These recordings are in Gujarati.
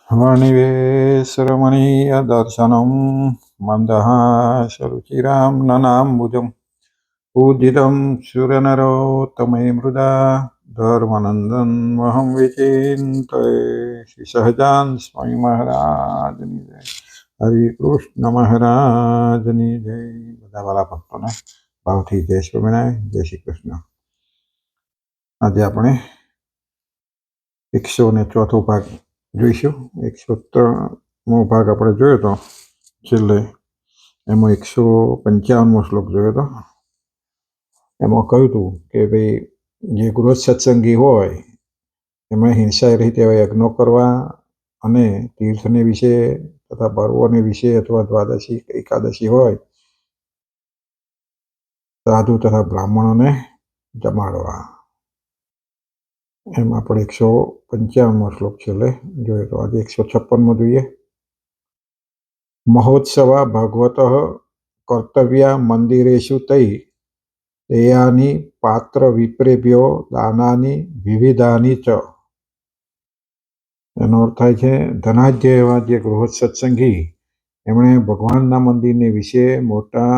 वर्णिवेशरमणीयदर्शनं मन्दहासरुचिरां ननाम्बुजं पूजितं सुरनरोत्तमे मृदा धर्मनन्दन महं विचिन्तये श्री सहजान स्वामी महाराजनी जय। हरिकृष्ण महाराजनी जय। બધા વાલા ભક્તોને ભાવથી જય સ્વામિનારાયણ, જય શ્રી કૃષ્ણ। આજે આપણે 104 ભાગ જોઈશું। 103મો ભાગ આપણે જોયો હતો છેલ્લે, એમાં 155મો શ્લોક જોયો હતો। એમાં કહ્યું હતું કે ભાઈ જે ગૃહસ્થ સત્સંગી હોય એમણે હિંસા રહિત એવા યજ્ઞો કરવા અને તીર્થને વિશે તથા પર્વોને વિશે અથવા દ્વાદશી એકાદશી હોય સાધુ તથા બ્રાહ્મણોને જમાડવા, એમ આપણે 155મો શ્લોક છેલ્લે જોયો તો। આજે 156મો જોઈએ। મહોત્સવ ભગવત કર્તવ્યા મંદિરેષુ તૈ દેયાની પાત્ર વિપ્રેભ્યો દાનાની વિવિધાની ચ। એનો અર્થ થાય છે ધનાઢ્ય એવા જે ગૃહસ્થ સત્સંગી એમણે ભગવાનના મંદિરને વિશે મોટા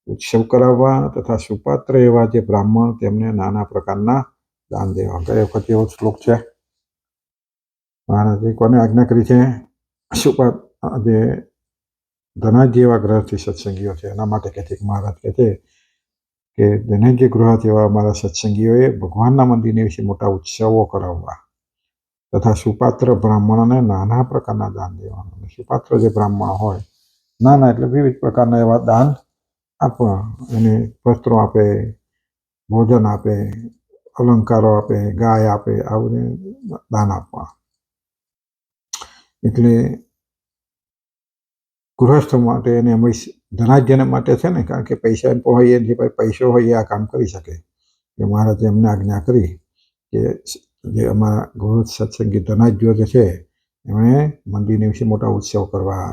ઉત્સવ કરાવવા તથા સુપાત્ર એવા જે બ્રાહ્મણ તેમને નાના પ્રકારના દાન દેવા। ગયા વખત એવો શ્લોક છે। મહારાજે કોને આજ્ઞા કરી છે? જે ધનાઢ્ય એવા ગ્રહથી સત્સંગીઓ છે એના માટે કહે છે કે મહારાજ કહે છે કે ધનાઢ્ય ગૃહ એવા અમારા સત્સંગીઓએ ભગવાનના મંદિરને વિશે મોટા ઉત્સવો કરાવવા તથા સુપાત્ર બ્રાહ્મણોને નાના પ્રકારના દાન દેવાનું। સુપાત્ર જે બ્રાહ્મણ હોય, નાના એટલે વિવિધ પ્રકારના એવા દાન આપવા, એને વસ્ત્રો આપે, ભોજન આપે, અલંકારો આપે, ગાય આપે, આવું દાન આપવા। એટલે ગૃહસ્થ માટે એને ધનાઢ્યને માટે છે ને, કારણ કે પૈસા હોય જે પૈસો હોય એ આ કામ કરી શકે। કે મહારાજે એમને આજ્ઞા કરી કે જે અમારા ગૃહસ્થ સત્સંગી ધનાઢ્યો જે છે એમણે મંદિરને વિશે મોટા ઉત્સવ કરવા,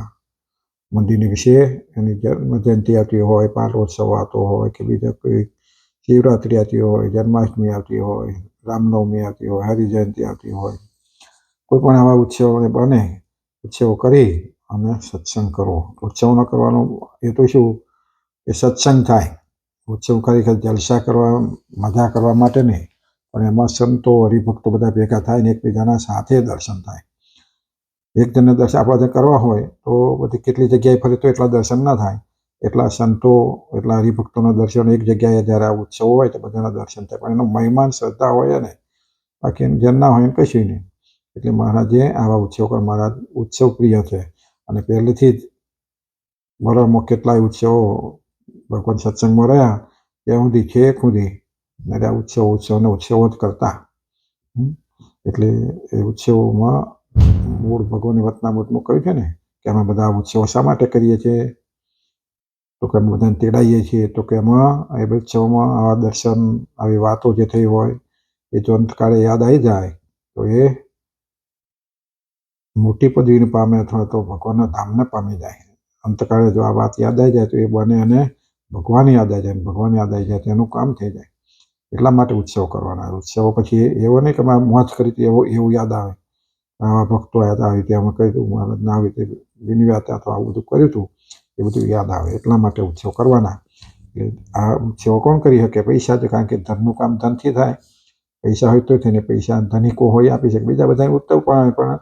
મંદિરને વિશે એની જન્મ જયંતિ આવતી હોય, પાટોત્સવ આવતો હોય કે બીજા કોઈ શિવરાત્રિ આવતી હોય, જન્માષ્ટમી આવતી હોય, રામનવમી આવતી હોય, હરિજયંતિ આવતી હોય, કોઈ પણ આવા ઉત્સવો બને, ઉત્સવો કરી અને સત્સંગ કરવો। ઉત્સવ ન કરવાનો એ તો શું કે સત્સંગ થાય, ઉત્સવ ખરેખર જલસા કરવા મજા કરવા માટે નહીં, પણ એમાં સંતો હરિભક્તો બધા ભેગા થાય ને એકબીજાના સાથે દર્શન થાય। એક જણને દર્શન આપણે કરવા હોય તો બધી કેટલી જગ્યાએ ફરે તો એટલા દર્શન ના થાય, એટલા સંતો એટલા હરિભક્તોના દર્શન એક જગ્યાએ જ્યારે આ ઉત્સવ હોય તો બધાના દર્શન થાય, પણ એનો મહિમાન શ્રદ્ધા હોય ને, બાકી જેમ ના હોય એમ કશું નહીં। એટલે મહારાજે આવા ઉત્સવ પર, મહારાજ ઉત્સવ પ્રિય છે અને પહેલેથી જ વરણમાં કેટલાય ઉત્સવો ભગવાન સત્સંગમાં રહ્યા ત્યાં સુધી છેક સુધી ઉત્સવો જ કરતા। એટલે એ ઉત્સવોમાં મૂળ ભગવાનની વચનામૃતમાં કહ્યું છે ને કે અમે બધા ઉત્સવો શા માટે કરીએ છીએ? તો કે અમે બધાને તેડાઈએ છીએ, તો કે એમાં એ ઉત્સવમાં આવા દર્શન, આવી વાતો જે થઈ હોય એ જો અંતકાળે યાદ આવી જાય તો એ મોટી પદવીને પામે અથવા તો ભગવાનના ધામને પામી જાય। અંતકાળે જો આ વાત યાદ આવી જાય તો એ બને અને ભગવાન યાદ આવી જાય, ભગવાન યાદ આવી જાય તો એનું કામ થઈ જાય। એટલા માટે ઉત્સવ કરવાના। ઉત્સવો પછી એવો નહીં કે અમે મોજ કરી હતી એવું યાદ આવે, આવા ભક્તો યાદ આવી રીતે અમે કહ્યું મહારાજને આવી રીતે વિનિવાત અથવા આવું બધું કર્યું હતું એ બધું યાદ આવે, એટલા માટે ઉત્સવ કરવાના। એટલે આ ઉત્સવો કોણ કરી શકે? પૈસા જ, કારણ કે ધનનું કામ ધનથી થાય, પૈસા હોય તો થઈને પૈસા ધનિકો હોય આપી શકે, બીજા બધા ઉત્સવ પણ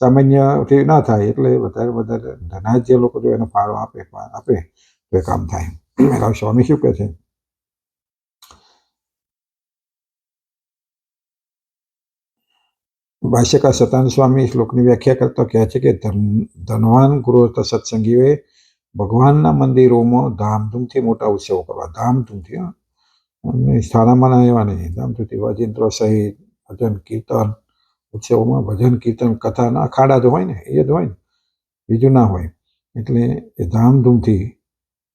સામાન્યથી ના થાય, એટલે વધારે ધનાઢ્ય લોકો જો એનો ફાળો આપે તો એ કામ થાય। સ્વામી શું કહે છે? ભાષ્યકાર સતાનંદ સ્વામી શ્લોકની વ્યાખ્યા કરતા કહે છે કે ધનવાન ગૃહસ્થ સત્સંગીઓએ ભગવાનના મંદિરોમાં ધામધૂમથી મોટા ઉત્સવો કરવા, ધામધૂમથી, સ્થાનામાં એવા નહીં, ધામધૂમથી વાજિંત્રો સહિત ભજન કીર્તન, ઉત્સવોમાં ભજન કીર્તન કથાના અખાડા જ હોય ને, એ જ હોય ને, બીજું ના હોય। એટલે એ ધામધૂમથી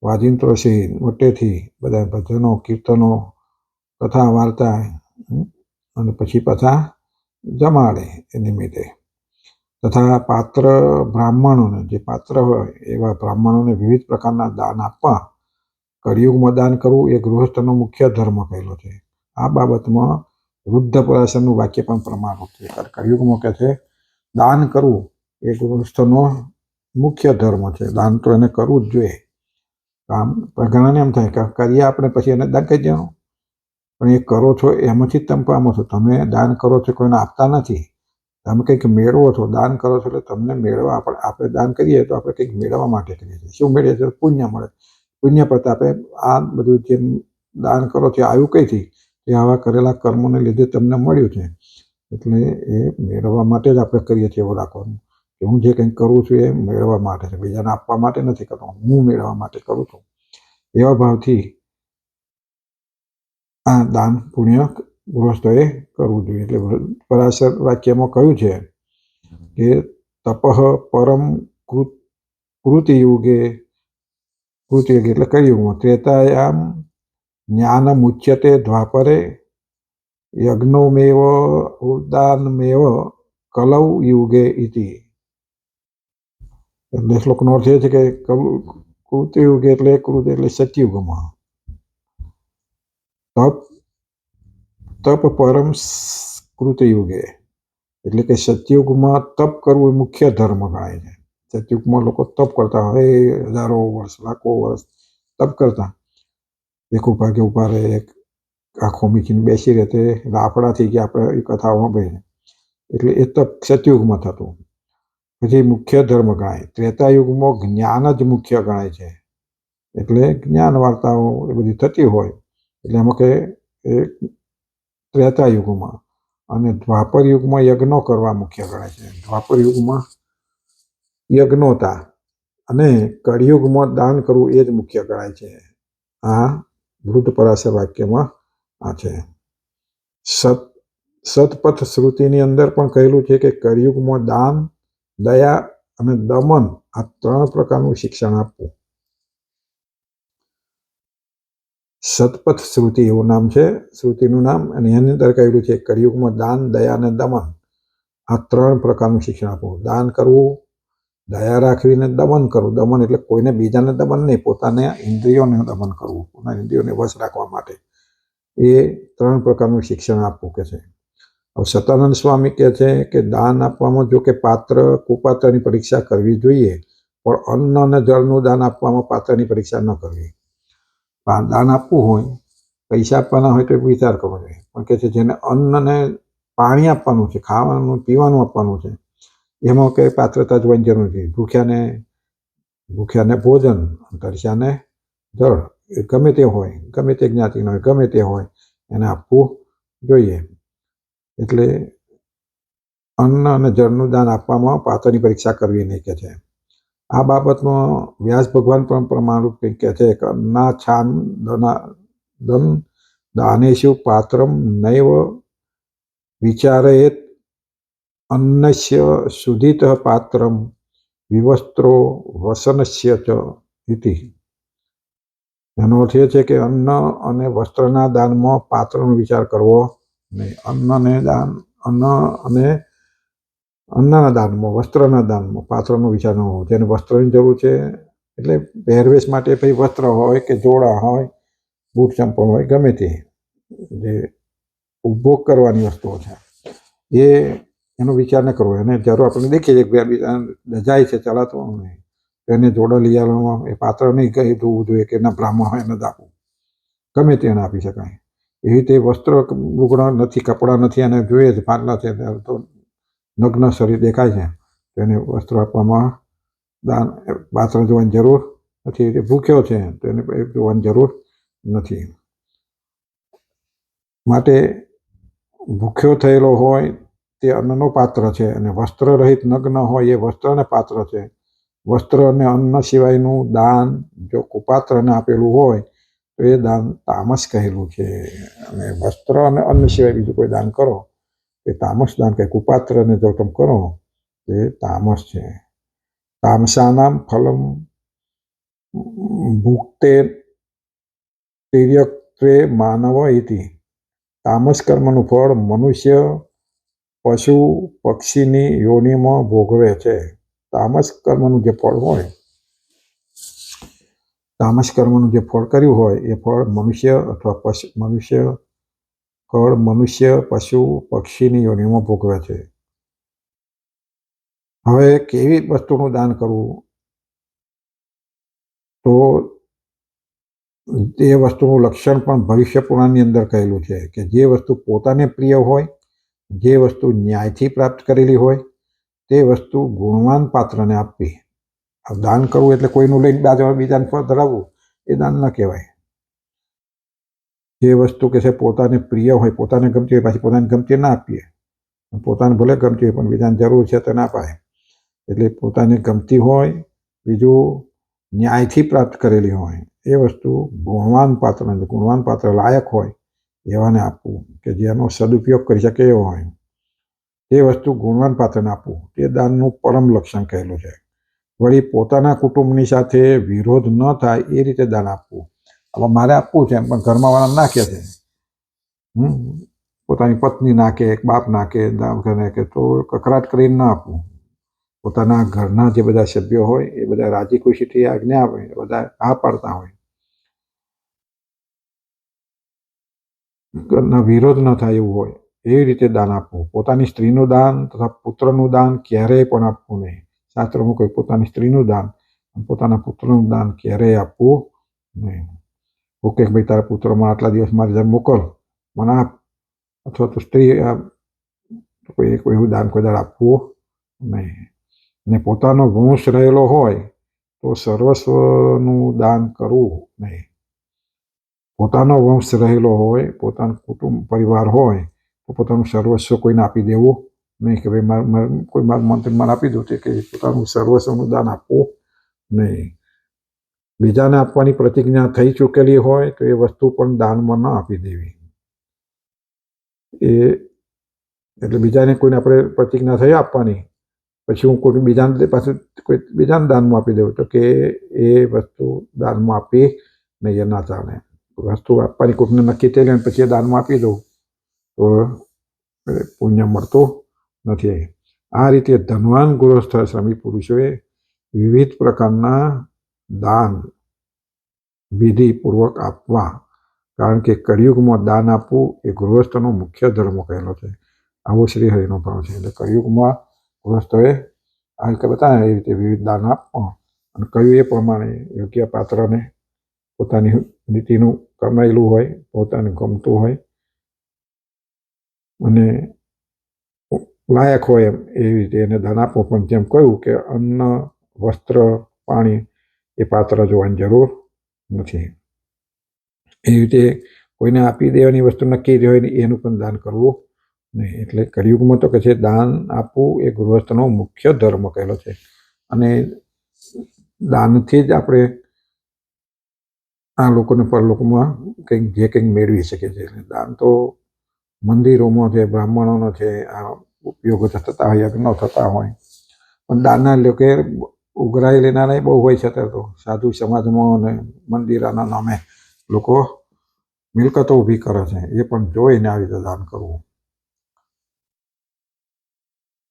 વાજિંત્રો સહિત મોટેથી બધા ભજનો કીર્તનો કથા વાર્તા અને પછી પાછા જમાડે એ નિમિત્તે, તથા પાત્ર બ્રાહ્મણોને, જે પાત્ર હોય એવા બ્રાહ્મણોને વિવિધ પ્રકારના દાન આપવા। કળિયુગમાં દાન કરવું એ ગૃહસ્થનો મુખ્ય ધર્મ કહેલો છે। આ બાબતમાં વૃદ્ધ પરાશરનું વાક્ય પણ પ્રમાણરૂપ છે। કળિયુગમાં કહે છે દાન કરવું એ ગૃહસ્થનો મુખ્ય ધર્મ છે. દાન તો એને કરવું જ જોઈએ. કામ પણ ઘણાને એમ થાય કે કરીએ આપણે પછી એને દાન કરી દેવાનું, પણ એ કરો છો એમાંથી જ તમે પામો છો. તમે દાન કરો છો, કોઈને આપતા નથી. તમે કંઈક મેળવો છો, દાન કરો છો એટલે તમને મેળવવા, આપણે દાન કરીએ તો આપણે કંઈક મેળવવા માટે કરીએ છીએ. શું મેળવીએ છીએ? પુણ્ય મળે. પુણ્ય પ્રતાપે આ બધું જે દાન કરો છો આવ્યું કઈથી? એ આવા કરેલા કર્મોને લીધે તમને મળ્યું છે. એટલે એ મેળવવા માટે જ આપણે કરીએ છીએ એવું રાખવાનું કે હું જે કંઈક કરું છું એ મેળવવા માટે છે, બીજાને આપવા માટે નથી કરતો, હું મેળવવા માટે કરું છું. એવા ભાવથી આ દાન પુણ્ય ગૃહસ્થોએ કરવું જોઈએ. એટલે પરાશર વાક્યમાં કહ્યું છે કે તપઃ પરમ કૃતયુગે એટલે કળિયુગમાં, ત્રેતાયામ જ્ઞાનમુચ્યતે દ્વાપરે, યજ્ઞોમેવ ઉદાનમેવ કલૌ યુગે ઇતિ. એટલે શ્લોકનો અર્થ એ છે કે કૃતયુગે એટલે કૃત એટલે સતયુગમાં, તપ પરમ કૃતયુગે એટલે કે સતયુગમાં તપ કરવું એ મુખ્ય ધર્મ ગણાય છે. સતયુગમાં લોકો તપ કરતા હોય, હજારો વર્ષ, લાખો વર્ષ તપ કરતા. એક ઉભા કે ઉભા રહે, એક આંખો મીચીને બેસી રહે, તે લાફડા થઈ ગયા. આપણે એ કથાઓ સાંભળીને, એટલે એ તપ સતયુગમાં થતું. પછી મુખ્ય ધર્મ ગણાય. ત્રેતાયુગમાં જ્ઞાન જ મુખ્ય ગણાય છે. એટલે જ્ઞાન વાર્તાઓ એ બધી થતી હોય એટલે એમાં કે એ ત્રેતાયુગમાં. અને દ્વાપર યુગમાં યજ્ઞો કરવા મુખ્ય ગણાય છે. દ્વાપર યુગમાં યજ્ઞોતા અને કળિયુગમાં દાન કરવું એ જ મુખ્ય ગણાય છે. આ વૃદ્ધ પરાશર વાક્યમાં આ છે. સતપથ શ્રુતિની અંદર પણ કહેલું છે કે કળિયુગમાં દાન, દયા અને દમન આ 3 પ્રકારનું શિક્ષણ આપવું. સતપથ શ્રુતિ એવું નામ છે, શ્રુતિનું નામ. અને એની અંદર કહેલું છે કળિયુગમાં દાન, દયા અને દમન આ 3 પ્રકારનું શિક્ષણ આપવું. દાન કરવું, દયા રાખવીને દમન કરવું. દમન એટલે કોઈને બીજાને દમન નહીં, પોતાને ઇન્દ્રિયોને દમન કરવું, પોતાના ઇન્દ્રિયોને વશ રાખવા માટે. એ 3 પ્રકારનું શિક્ષણ આપવું કે છે. હવે સતાનંદ સ્વામી કહે છે કે દાન આપવામાં જો કે પાત્ર કુપાત્રની પરીક્ષા કરવી જોઈએ, પણ અન્ન અને જળનું દાન આપવામાં પાત્રની પરીક્ષા ન કરવી. દાન આપવું હોય, પૈસા આપવાના હોય તો વિચાર કરવો જોઈએ. પણ કે છે જેને અન્ન અને પાણી આપવાનું છે, ખાવાનું પીવાનું આપવાનું છે, એમાં કંઈ પાત્રતા જોવાની જરૂર નથી. ભૂખ્યાને ભોજન, તરસ્યાને જળ, એ ગમે તે હોય, ગમે તે જ્ઞાતિનો હોય, ગમે તે હોય, એને આપવું જોઈએ. એટલે અન્ન અને જળનું દાન આપવામાં પાત્રની પરીક્ષા કરવી નહીં કે છે. આ બાબતમાં વ્યાસ ભગવાન પણ પ્રમાણરૂપ કંઈક કહે છે કે અન્ના છાન દાનેશુ પાત્રમ નૈવ વિચારયેત અન્નસ્ય સુધિત પાત્રમ વિવસ્ત્રો વસનસ્ય ચ ઇતિ. એનો અર્થ એ છે કે અન્ન અને વસ્ત્રના દાનમાં પાત્રનો વિચાર કરવો નહીં. અન્નના દાનમાં, વસ્ત્રના દાનમાં પાત્રનો વિચાર ન હોવો. જેને વસ્ત્રની જરૂર છે એટલે પહેરવેશ માટે પછી વસ્ત્ર હોય કે જોડા હોય, બૂટ ચંપલ હોય, ગમે તે જે ઉપભોગ કરવાની વસ્તુઓ છે એ એનો વિચાર ન કરવો. એને જરૂર આપણે દેખીએ કે જાય છે ચલાતો નહીં, એને જોડા લઈ આવવામાં એ પાત્ર નહીં કહી જોવું જોઈએ કે ના બ્રાહ્મણ હોય એને જ આપવું, ગમે તેને આપી શકાય. એવી રીતે વસ્ત્ર લુગડા નથી, કપડાં નથી, એને જોઈએ છે પાટલા છે તો નગ્ન શરીર દેખાય છે, તેને વસ્ત્ર આપવામાં દાન પાત્ર જોવાની જરૂર નથી. ભૂખ્યો છે તો એને જોવાની જરૂર નથી. માટે ભૂખ્યો થયેલો હોય તે અન્નનો પાત્ર છે, અને વસ્ત્ર રહિત નગ્ન હોય એ વસ્ત્રને પાત્ર છે. વસ્ત્ર અને અન્ન સિવાયનું દાન જો કુપાત્રને આપેલું હોય તો એ દાન તામસ કહેલું છે. અને વસ્ત્ર અને અન્ન સિવાય બીજું કોઈ દાન કરો એ તામસ દાન કહે. કુપાત્રને જો તમે કરો એ તામસ છે. તામસાનામ ફલમ ભુક્તે તિર્યક્ત્વે માનવ ઇતિ. તામસ કર્મનું ફળ મનુષ્ય, પશુ, પક્ષીની યોનિમાં ભોગવે છે. તામસ કર્મનું જે ફળ હોય, તામસ કર્મનું જે ફળ કર્યું હોય એ ફળ મનુષ્ય અથવા મનુષ્ય, પશુ, પક્ષીની યોનિમાં ભોગવે છે. હવે કેવી વસ્તુનું દાન કરવું, તો એ વસ્તુનું લક્ષણ પણ ભવિષ્ય પુરાણની અંદર કહેલું છે કે જે વસ્તુ પોતાને પ્રિય હોય, જે વસ્તુ ન્યાયથી પ્રાપ્ત કરેલી હોય, તે વસ્તુ ગુણવાન પાત્રને આપવી. દાન કરવું એટલે કોઈનું લઈને બીજાને પર ધરાવવું એ દાન ન કહેવાય. જે વસ્તુ કે છે પોતાને પ્રિય હોય, પોતાને ગમતી હોય, પાછી પોતાને ગમતી ના આપીએ. પોતાને ભલે ગમતી હોય પણ બીજાને જરૂર છે તો ના પાય. એટલે પોતાને ગમતી હોય, બીજું ન્યાયથી પ્રાપ્ત કરેલી હોય, એ વસ્તુ ગુણવાન પાત્ર લાયક હોય એવાને આપવું, કે જેનો સદુપયોગ કરી શકે એવો હોય, તે વસ્તુ ગુણવાન પાત્રને આપવું, તે દાનનું પરમ લક્ષણ કહેલું છે. વળી પોતાના કુટુંબની સાથે વિરોધ ન થાય એ રીતે દાન આપવું. હવે મારે આપવું છે પણ ઘરમાં વાળા નાખે છે, પોતાની પત્ની નાખે, બાપ નાખે, નાખે તો કકરાટ કરીને ના આપવું. પોતાના ઘરના જે બધા સભ્યો હોય એ બધા રાજી ખુશીથી આજ્ઞા આપે, બધા આ પાડતા હોય, ઘરના વિરોધ ન થાય એવું હોય એવી રીતે દાન આપવું. પોતાની સ્ત્રીનું દાન તથા પુત્રનું દાન ક્યારેય પણ આપવું નહીં. શાસ્ત્રોમાં કોઈ પોતાની સ્ત્રીનું દાન, પોતાના પુત્રનું દાન ક્યારેય આપવું નહીં. ઓકે ભાઈ તારા પુત્રમાં આટલા દિવસ મારી જેમ મોકલ, મને આપ, અથવા તો સ્ત્રી કોઈ દાન કોઈ દાડ આપવું નહીં. ને પોતાનો વંશ રહેલો હોય તો સર્વસ્વનું દાન કરવું નહીં. પોતાનો વંશ રહેલો હોય, પોતાનું કુટુંબ પરિવાર હોય તો પોતાનું સર્વસ્વ કોઈને આપી દેવું નહીં, કે ભાઈ કોઈ મંત્રી મને આપી દઉં કે પોતાનું સર્વસ્વનું દાન આપવું નહીં. બીજાને આપવાની પ્રતિજ્ઞા થઈ ચૂકેલી હોય તો એ વસ્તુ પણ દાનમાં ન આપી દેવી. એટલે બીજાને કોઈને આપણે પ્રતિજ્ઞા થઈ આપવાની, પછી હું કોઈ બીજાને દાનમાં આપી દઉં તો કે એ વસ્તુ દાનમાં આપી નહીં, એ ના ચાલે. વસ્તુ આપવાની કોઈને નક્કી થઈ લે પછી એ દાનમાં આપી દઉં તો પુણ્ય મળતું નથી. આ રીતે ધનવાન ગૃહસ્થ શ્રમી પુરુષોએ વિવિધ પ્રકારના દાન વિધિપૂર્વક આપવા, કારણ કે કળિયુગમાં દાન આપવું એ ગૃહસ્થનો મુખ્ય ધર્મ કહેલો છે. આવો શ્રી હરિનો ભાવ છે. એટલે કળિયુગમાં ગૃહસ્થોએ આ રીતે બતાવે એ રીતે વિવિધ દાન આપવા, અને કહ્યું એ પ્રમાણે યોગ્ય પાત્રને પોતાની નીતિનું કમાયેલું હોય, પોતાને ગમતું હોય અને લાયક હોય એવી રીતે એને દાન આપવો. પણ જેમ કહ્યું કે અન્ન, વસ્ત્ર, પાણી એ પાત્ર જોવાની જરૂર નથી. એવી રીતે કોઈને આપી દેવાની વસ્તુ નક્કી હોય એનું પણ દાન કરવું નહીં. એટલે કળિયુગમાં તો કે છે દાન આપવું એ ગૃહસ્થનો મુખ્ય ધર્મ કહેલો છે. અને દાનથી જ આપણે આ લોકોને પરલોકમાં કંઈક મેળવી શકે છે. એટલે દાન તો મંદિરોમાં છે, બ્રાહ્મણોનો છે, આ ઉપયોગો થતા હોય, યજ્ઞો થતા હોય, પણ દાનના લોકો ઉઘરાઈ લેનારા બહુ હોય છે. અત્યારે તો સાધુ સમાજમાં અને મંદિરોના નામે લોકો મિલકતો ઊભી કરે છે, એ પણ જોઈને આવી રીતે દાન કરવું.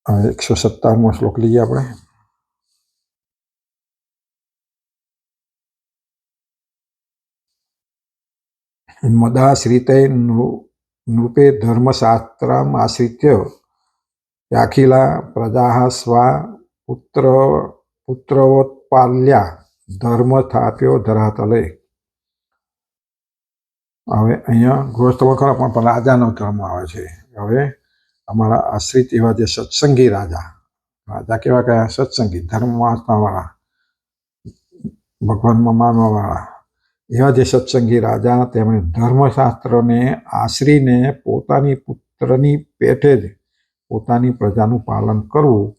157મો શ્લોક લઈએ આપણે. મદાશ્રિતે નૃપે ધર્મશાસ્ત્રમ આશ્રિત્ય અખિલા પ્રજા સ્વા પુત્રોત્પાલ્યા ધર્મ સ્થાપ્યો ધરાતલે. હવે અહીંયા ગૃહસ્થમાં ખરા પણ રાજાનો ધર્મ આવે છે. હવે અમારા આશ્રિત એવા જે સત્સંગી રાજા કેવા કયા? સત્સંગી, ધર્મમાં આસ્થાવાળા, ભગવાનમાં માનવાવાળા, એવા જે સત્સંગી રાજા, તેમણે ધર્મશાસ્ત્રને આશરીને પોતાની પુત્રની પેઠે જ પોતાની પ્રજાનું પાલન કરવું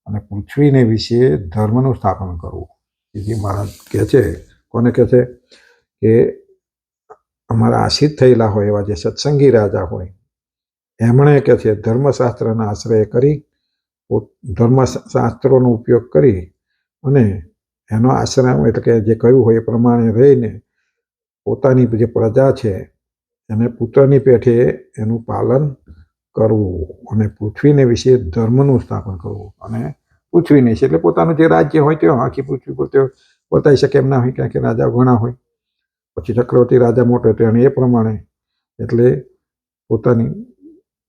અને પૃથ્વીને વિશે ધર્મનું સ્થાપન કરવું. શ્રીજી મહારાજ કહે છે, કોને કહે છે? કે અમારા આશ્રિત થયેલા હોય એવા જે સત્સંગી રાજા હોય એમણે કહે છે ધર્મશાસ્ત્રના આશ્રય કરી, ધર્મશાસ્ત્રોનો ઉપયોગ કરી અને એનો આશ્રમ એટલે કે જે કહ્યું હોય એ પ્રમાણે રહીને પોતાની જે પ્રજા છે એને પુત્રની પેઠે એનું પાલન કરવું અને પૃથ્વીને વિશે ધર્મનું સ્થાપન કરવું. અને પૃથ્વીને છે એટલે પોતાનું જે રાજ્ય હોય તે આખી પૃથ્વી પર તે બતાવી શકે એમ ના હોય, કારણ કે રાજા ઘણા હોય. પછી ચક્રવર્તી રાજા મોટો હતો અને એ પ્રમાણે એટલે પોતાની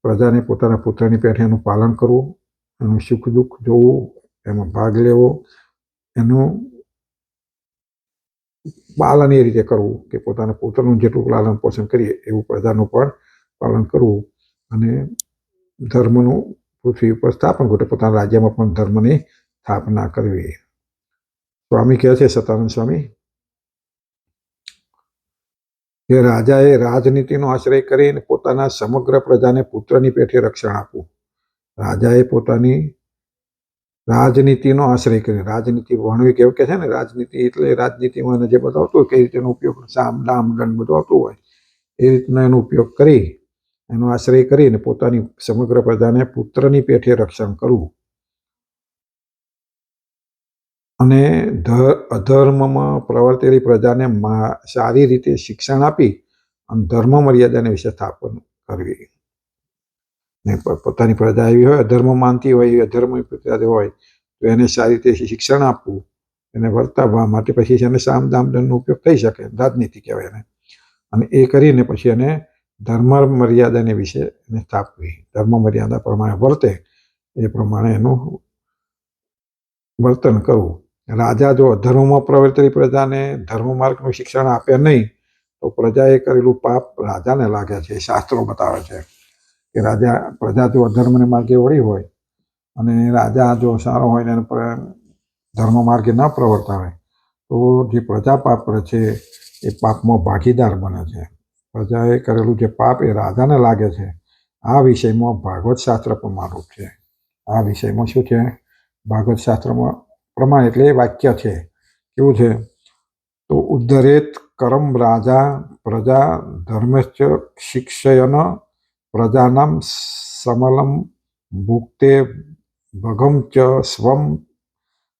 પ્રજાને પોતાના પુત્રની પેઠે એનું પાલન કરવું, એનું સુખ દુઃખ જોવું, એમાં ભાગ લેવો, એનું પાલન એ રીતે કરવું કે પોતાના પુત્રનું જેટલું લાલન પોષણ કરીએ એવું પ્રજાનું પણ પાલન કરવું, અને ધર્મનું પૃથ્વી ઉપર સ્થાપન કરવું, પોતાના રાજ્યમાં પણ ધર્મની સ્થાપના કરવી. સ્વામી કહે છે, સતાનંદ સ્વામી, કે રાજાએ રાજનીતિનો આશ્રય કરીને પોતાના સમગ્ર પ્રજાને પુત્રની પેઠે રક્ષણ આપવું. રાજાએ પોતાની રાજનીતિનો આશ્રય કરી, રાજનીતિ ભણવી કેવું કે છે ને, રાજનીતિ એટલે રાજનીતિમાં જે બધું આવતું હોય કઈ રીતેનો ઉપયોગ, સામ દામ દંડ બધું આવતું હોય એ રીતના એનો ઉપયોગ કરી, એનો આશ્રય કરીને પોતાની સમગ્ર પ્રજાને પુત્રની પેઠે રક્ષણ કરવું, અને અધર્મમાં પ્રવર્તેલી પ્રજાને સારી રીતે શિક્ષણ આપી અને ધર્મ મર્યાદાને વિશે સ્થાપન કરવી. ને પોતાની પ્રજા એવી હોય, અધર્મ માનતી હોય, અધર્મ પ્રજા હોય તો એને સારી રીતે શિક્ષણ આપવું, એને વર્તાવવા માટે પછી એને સામ દામ દંડનો ઉપયોગ થઈ શકે, રાજનીતિ કહેવાય એને. અને એ કરીને પછી એને ધર્મ મર્યાદાને વિશે એને સ્થાપવી, ધર્મ મર્યાદા પ્રમાણે વર્તે એ પ્રમાણે એનું વર્તન કરવું. રાજા જો અધર્મમાં પ્રવર્તેલી પ્રજાને ધર્મ માર્ગનું શિક્ષણ આપે નહીં તો પ્રજાએ કરેલું પાપ રાજાને લાગે છે. શાસ્ત્રો બતાવે છે કે પ્રજા જો અધર્મને માર્ગે વળી હોય અને રાજા જો સારો હોય ને ધર્મ માર્ગે ન પ્રવર્તાવે તો જે પ્રજા પાપ કરે છે એ પાપમાં ભાગીદાર બને છે. પ્રજાએ કરેલું જે પાપ એ રાજાને લાગે છે. આ વિષયમાં ભાગવત શાસ્ત્ર પ્રમાણરૂપ છે. આ વિષયમાં શું છે? ભાગવત શાસ્ત્રમાં પ્રમાણ એટલે વાક્ય છે. કેવું છે? તો ઉદ્ધરેત કરમ રાજા પ્રજા ધર્મશ્ચ શિક્ષયન પ્રજાનામ સમલમ ભુક્તે ભગમ ચ સ્વમ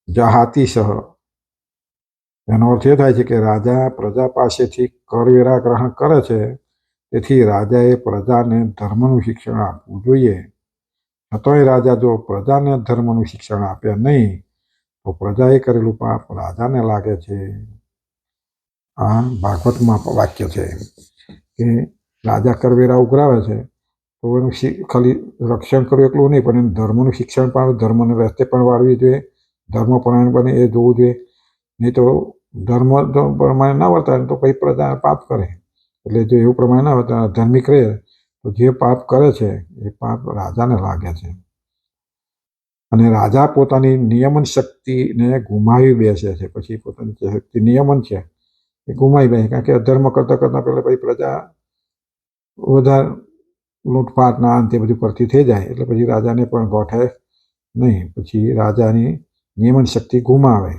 જહાતિ સહ. એનો અર્થ એ થાય છે કે રાજા પ્રજા પાસેથી કરવેરા ગ્રહણ કરે છે, તેથી રાજાએ પ્રજાને ધર્મનું શિક્ષણ આપવું જોઈએ. છતાંય રાજા જો પ્રજાને ધર્મનું શિક્ષણ આપે નહીં તો પ્રજાએ કરેલું પાપ રાજાને લાગે છે. આ ભાગવતમાં વાક્ય છે કે રાજા કરવેરા ઉઘરાવે છે તો એનું ખાલી રક્ષણ કરવું એટલું નહીં, પણ એનું ધર્મનું શિક્ષણ પણ, ધર્મને રસ્તે પણ વાળવી જોઈએ, ધર્મ પ્રમાણે બને એ જોવું જોઈએ. નહીં તો ધર્મ પ્રમાણે ના વર્તાય તો પછી પ્રજા પાપ કરે. એટલે જો એવું પ્રમાણે ના વર્તાય, ધાર્મિક રહે તો જે પાપ કરે છે એ પાપ રાજાને લાગે છે. અને રાજા પોતાની નિયમન શક્તિને ગુમાવી બેસે છે. પછી પોતાની જે શક્તિ નિયમન છે એ ગુમાવી બેસે, કારણ કે અધર્મ કરતાં પહેલાં પછી પ્રજા વધારે લૂંટફાટના અંતે બધું કરતી થઈ જાય એટલે પછી રાજાને પણ ગોઠે નહીં. પછી રાજાની નિયમન શક્તિ ગુમાવે,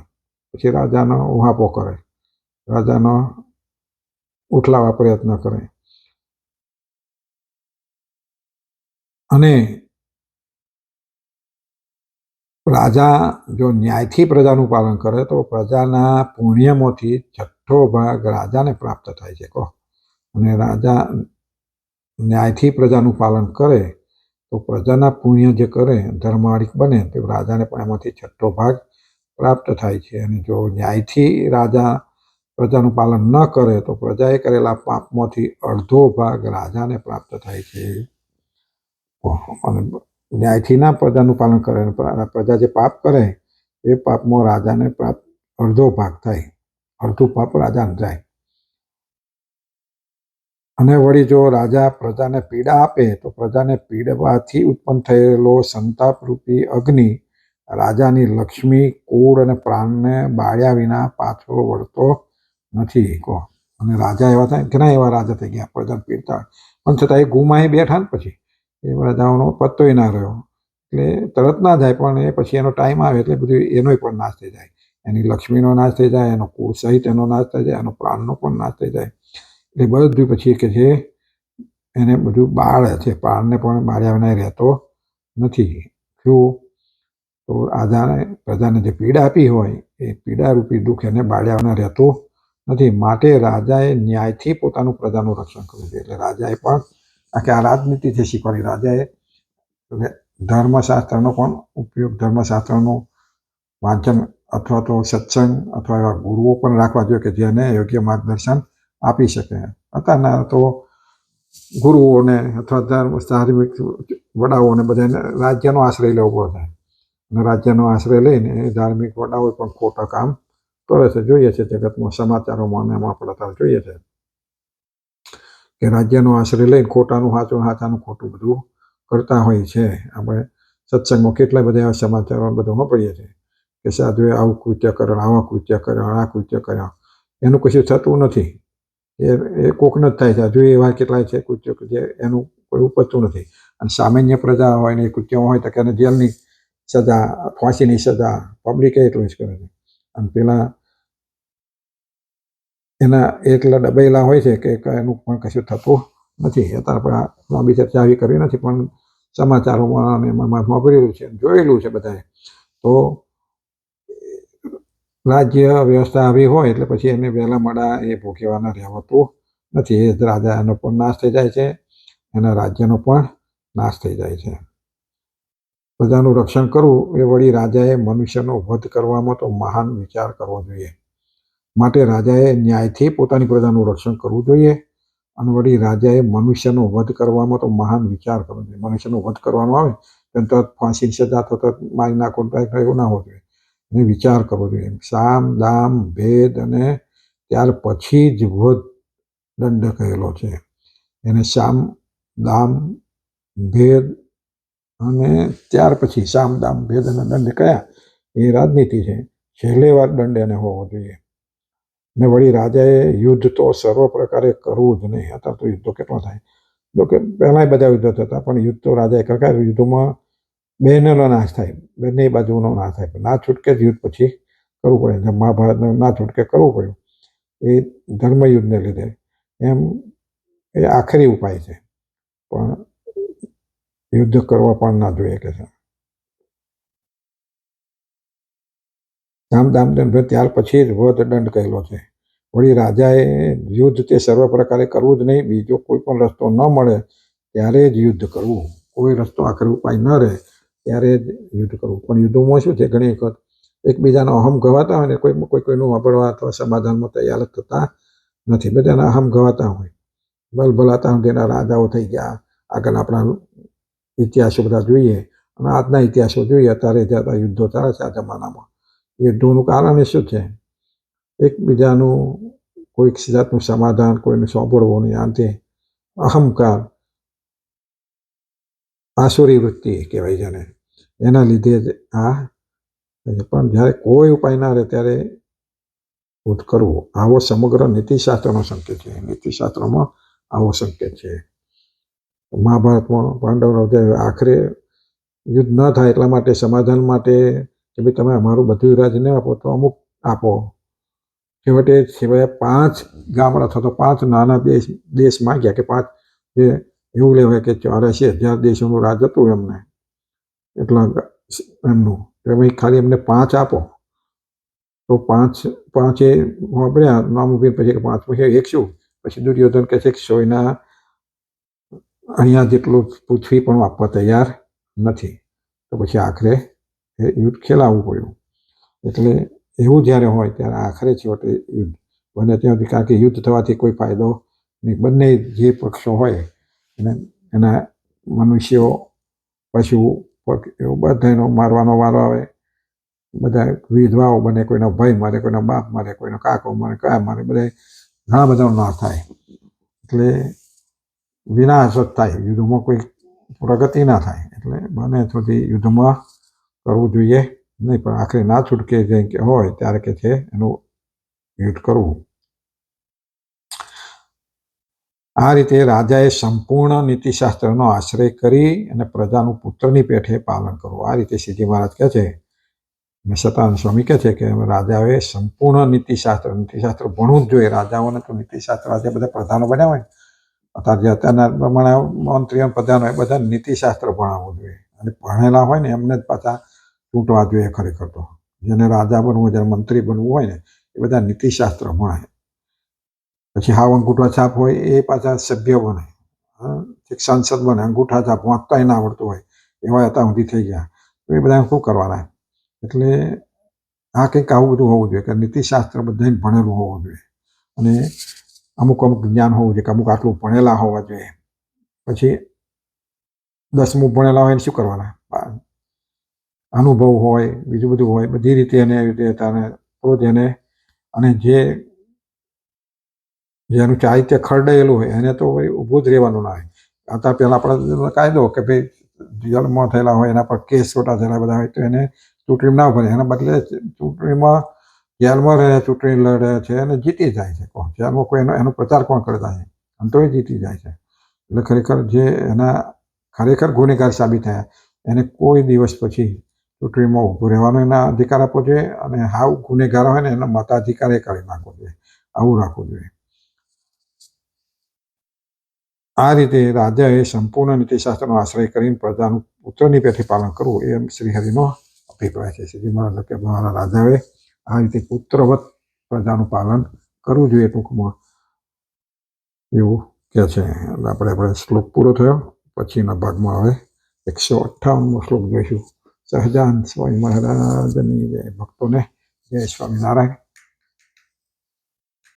પછી રાજાનો ઉહાપો કરે, રાજાનો ઉઠલાવા પ્રયત્ન કરે. અને રાજા જો ન્યાયથી પ્રજાનું પાલન કરે તો પ્રજાના પુણ્યમાંથી છઠ્ઠો ભાગ રાજાને પ્રાપ્ત થાય છે. કહો, અને રાજા ન્યાયથી પ્રજાનું પાલન કરે તો પ્રજાના પુણ્ય જે કરે, ધર્માળિક બને, તો રાજાને પણ એમાંથી છઠ્ઠો ભાગ પ્રાપ્ત થાય છે. અને જો ન્યાયથી રાજા પ્રજાનું પાલન ન કરે તો પ્રજાએ કરેલા પાપમાંથી અડધો ભાગ રાજાને પ્રાપ્ત થાય છે. અને ન્યાયથી ના પ્રજાનું પાલન કરે, પ્રજા જે પાપ કરે એ પાપમાં રાજાને પ્રાપ્ત અડધો ભાગ થાય, અડધું પાપ રાજાને જાય. અને વળી જો રાજા પ્રજાને પીડા આપે તો પ્રજાને પીડવાથી ઉત્પન્ન થયેલો સંતાપરૂપી અગ્નિ રાજાની લક્ષ્મી, કુળ અને પ્રાણને બાળ્યા વિના પાછો વળતો નથી. કહો, અને રાજા એવા થાય, ઘણા એવા રાજા થઈ ગયા પ્રજા પીડતા, પણ છતાં એ ગુમાઈ બેઠા ને પછી એ રાજાઓનો પત્તોય ના રહ્યો. એટલે તરત ના જાય, પણ એ પછી એનો ટાઈમ આવે એટલે બધું એનોય પણ નાશ થઈ જાય. એની લક્ષ્મીનો નાશ થઈ જાય, એનો કુળ સહિત એનો નાશ થઈ જાય, એનો પ્રાણનો પણ નાશ થઈ જાય. એટલે બધું પછી કે છે એને બધું બાળે છે, પ્રાણને પણ બાળ્યા વિના રહેતો નથી. શું? તો રાજાને પ્રજાને જે પીડા આપી હોય એ પીડારૂપી દુઃખ એને બાળ્યા વિના રહેતું નથી. માટે રાજાએ ન્યાયથી પોતાનું પ્રજાનું રક્ષણ કરવું જોઈએ. એટલે રાજાએ પણ આખી આ રાજનીતિ છે શીખવાની. રાજાએ ધર્મશાસ્ત્રનો પણ ઉપયોગ, ધર્મશાસ્ત્રનું વાંચન અથવા તો સત્સંગ અથવા એવા ગુરુઓ પણ રાખવા જોઈએ કે જેને યોગ્ય માર્ગદર્શન આપી શકે. અત્યારના તો ગુરુઓને અથવા ધાર્મિક વડાઓને બધાને રાજ્યનો આશ્રય લેવો પડે. અને રાજ્યનો આશ્રય લઈને એ ધાર્મિક વડાઓ પણ ખોટા કામ કરે છે. જોઈએ છે જગતમાં, સમાચારોમાં અને એમાં આપણે અત્યારે જોઈએ છે કે રાજ્યનો આશ્રય લઈને ખોટાનું સાચું, સાચાનું ખોટું બધું કરતા હોય છે. આપણે સત્સંગમાં કેટલા બધા એવા સમાચારો બધું વાપરીએ છીએ કે સાધુએ આવું કૃત્ય કર્યું, આવા કૃત્ય કર્યા, આ કૃત્ય કર્યા. એનું કશું થતું નથી. એ કોકને જ થાય છે. હજુ એવા કેટલાય છે કૃત્યો કે જે એનું કોઈ ઉપજતું નથી. અને સામાન્ય પ્રજા હોય ને એ કૃત્યમાં હોય તો કે એને જેલની સજા, ફાંસીની સજા પબ્લિકે એટલું જ કરે છે. અને પેલા એના એટલા દબાયેલા હોય છે કે એનું પણ કશું થતું નથી. અત્યારે આપણે લાંબી ચર્ચા આવી કરવી નથી, પણ સમાચારોમાં અને એમાં વાપરેલું છે, જોયેલું છે બધાએ. તો રાજ્ય વ્યવસ્થા આવી હોય એટલે પછી એને વહેલા મોડા એ ભોગવવાના રહેવાતું નથી. એ રાજા એનો પણ નાશ થઈ જાય છે, એના રાજ્યનો પણ નાશ થઈ જાય છે. પ્રજાનું રક્ષણ કરવું એ વળી રાજાએ મનુષ્યનો વધ કરવામાં તો મહાન વિચાર કરવો જોઈએ. માટે રાજાએ ન્યાયથી પોતાની પ્રજાનું રક્ષણ કરવું જોઈએ. અને વળી રાજાએ મનુષ્યનો વધ કરવામાં તો મહાન વિચાર કરવો જોઈએ. મનુષ્યનો વધ કરવાનો આવે તો તરત ફાંસીની સજા થતો મારી નાખો, એવું ના હોવું જોઈએ. એને વિચાર કરવો જોઈએ. સામ, દામ, ભેદ અને ત્યાર પછી જ વધ દંડ કહેલો છે. એને સામ, દામ, ભેદ અને ત્યાર પછી સામ, દામ, ભેદ અને દંડ કયા એ રાજનીતિ છે. છેલ્લે વાર દંડ એને હોવો જોઈએ. ને વળી રાજાએ યુદ્ધ તો સર્વ પ્રકારે કરવું જ નહીં. અત્યારે તો યુદ્ધો કેટલા થાય. જો કે પહેલાંય બધા યુદ્ધો થતા, પણ યુદ્ધ તો રાજાએ કરતા. યુદ્ધોમાં બેનો નાશ થાય, બંને બાજુનો નાશ થાય. ના છૂટકે જ યુદ્ધ પછી કરવું પડે. મહાભારતને ના છૂટકે કરવું પડ્યું એ ધર્મયુદ્ધને લીધે. એમ એ આખરી ઉપાય છે, પણ યુદ્ધ કરવા પણ ના જોઈએ કે છે. સામ, દામ, દંડ ત્યાર પછી જ વધ દંડ કહેલો છે. વળી રાજાએ યુદ્ધ તે સર્વ પ્રકારે કરવું જ નહીં. બીજો કોઈ પણ રસ્તો ન મળે ત્યારે જ યુદ્ધ કરવું. કોઈ રસ્તો આખરી ઉપાય ન રહે ત્યારે જ યુદ્ધ કરવું. પણ યુદ્ધોમાં શું છે, ઘણી વખત એકબીજાનો અહમ ગવાતા હોય ને કોઈનું વાપરવા અથવા સમાધાનમાં તૈયાર થતા નથી. બધાના અહમ ગવાતા હોય. ભલભલાતા તેના રાજાઓ થઈ ગયા. આગળ આપણા ઇતિહાસો બધા જોઈએ અને આજના ઇતિહાસો જોઈએ અત્યારે જતા યુદ્ધો ચાલે છે આ જમાનામાં. યુદ્ધોનું કારણ શું છે? એકબીજાનું કોઈક જાતનું સમાધાન, કોઈને સાંભળવું નહીં. આથી અહંકાર, આસુરી વૃત્તિ કહેવાય જેને, એના લીધે જ આ. પણ જ્યારે કોઈ ઉપાય ના રહે ત્યારે યુદ્ધ કરવું, આવો સમગ્ર નીતિશાસ્ત્રનો સંકેત છે. નીતિશાસ્ત્રમાં આવો સંકેત છે. મહાભારતમાં પાંડવનો આખરે યુદ્ધ ન થાય એટલા માટે, સમાધાન માટે કે ભાઈ તમે અમારું બધું રાજ ન આપો તો અમુક આપો. છેવટે 5 ગામડા અથવા તો 5 નાના દેશ માંગ્યા કે 5 જે એવું લેવાય કે 84,000 દેશોનું રાજ હતું એમને, એટલા એમનું. તમે ખાલી એમને 5 આપો તો 5 વાપર્યા નામ ઉભી. પછી 5 એક શું? પછી દુર્યોધન કહે છે કે સોયના અહીંયા જેટલું પૃથ્વી પણ આપવા તૈયાર નથી. તો પછી આખરે એ યુદ્ધ ખેલાવવું પડ્યું. એટલે એવું જ્યારે હોય ત્યારે આખરે છેવટે યુદ્ધ બને ત્યાં સુધી, કારણ કે યુદ્ધ થવાથી કોઈ ફાયદો નહીં. બંને જે પક્ષો હોય એના મનુષ્યો, પશુ, એવું બધાનો મારવાનો વારો આવે. બધા વિધવાઓ બને, કોઈનો ભાઈ મારે, કોઈનો બાપ મારે, કોઈનો કાકો મારે, કયા મારે, બધા ઘણા બધાનો નાશ થાય. એટલે વિનાશ જ થાય. યુદ્ધમાં કોઈ પ્રગતિ ના થાય. એટલે બને સુધી યુદ્ધમાં કરવું જોઈએ નહીં. પણ આખરે ના છૂટકે જે હોય ત્યારે કે છે એનું યુદ્ધ કરવું. આ રીતે રાજાએ સંપૂર્ણ નીતિશાસ્ત્રનો આશ્રય કરી અને પ્રજાનું પુત્રની પેઠે પાલન કરવું. આ રીતે શ્રીજી મહારાજ કહે છે. સતાનંદ સ્વામી કહે છે કે રાજાએ સંપૂર્ણ નીતિશાસ્ત્ર ભણવું જ જોઈએ. રાજાઓને તો નીતિશાસ્ત્ર, આજે બધા પ્રધાનો બન્યા હોય અત્યારે જે અત્યારના પ્રમાણે મંત્રીઓ પ્રધાનો એ બધા નીતિશાસ્ત્ર ભણાવવું જોઈએ. અને ભણેલા હોય ને એમને જ પાછા ચૂંટવા જોઈએ. ખરેખર તો જેને રાજા બનવું હોય, જેને મંત્રી બનવું હોય ને એ બધા નીતિશાસ્ત્ર ભણે. પછી હાવ અંગૂઠા છાપ હોય એ પાછા સભ્ય બને, સાંસદ બને. અંગૂઠા છાપ વાંચતાય ના આવડતું હોય એવા અત્યાર સુધી થઈ ગયા. તો એ બધા શું કરવાના? એટલે આ કંઈક આવું બધું હોવું જોઈએ કે નીતિશાસ્ત્ર બધાને ભણેલું હોવું જોઈએ. અને અમુક જ્ઞાન હોવું જોઈએ કે અમુક આટલું ભણેલા હોવા જોઈએ. પછી 10મું ભણેલા હોય એને શું કરવાના? અનુભવ હોય, બીજું બધું હોય, બધી રીતે એને એવી રીતે તાને તો જ એને અને જેનું ચારિત્ર્ય ખરડાયેલું હોય એને તો ઊભું જ રહેવાનું ના હોય. અત્યારે પહેલાં આપણે કાયદો કે ભાઈ જેલમાં થયેલા હોય એના પર કેસ છોટા થયેલા બધા હોય તો એને ચૂંટણી ના ભરે, એના બદલે ચૂંટણીમાં જેલમાં રહે, ચૂંટણી લડે છે અને જીતી જાય છે. જેલમાં કોઈ એનો પ્રચાર કોણ કરતા છે અને તો એ જીતી જાય છે. એટલે ખરેખર જે એના ખરેખર ગુનેગાર સાબિત થયા એને કોઈ દિવસ પછી ચૂંટણીમાં ઊભું રહેવાનો એના અધિકાર આપવો જોઈએ અને હાવ ગુનેગાર હોય ને એનો મતાધિકાર એ કરી નાખવો જોઈએ. આવું રાખવું જોઈએ. આ રીતે રાજાએ સંપૂર્ણ નીતિશાસ્ત્રનો આશ્રય કરીને પ્રજાનું પુત્રની પેઠે પાલન કરવું એમ શ્રીહરિનો અભિપ્રાય છે. શ્રીજી મહારાજ કે મારા રાજાએ આ રીતે પુત્રવત પ્રજાનું પાલન કરવું જોઈએ ટૂંકમાં એવું કે છે. એટલે આપણે શ્લોક પૂરો થયો. પછીના ભાગમાં હવે 158મો શ્લોક જોઈશું. સહજાન સ્વામી મહારાજની જય. ભક્તોને જય સ્વામિનારાયણ.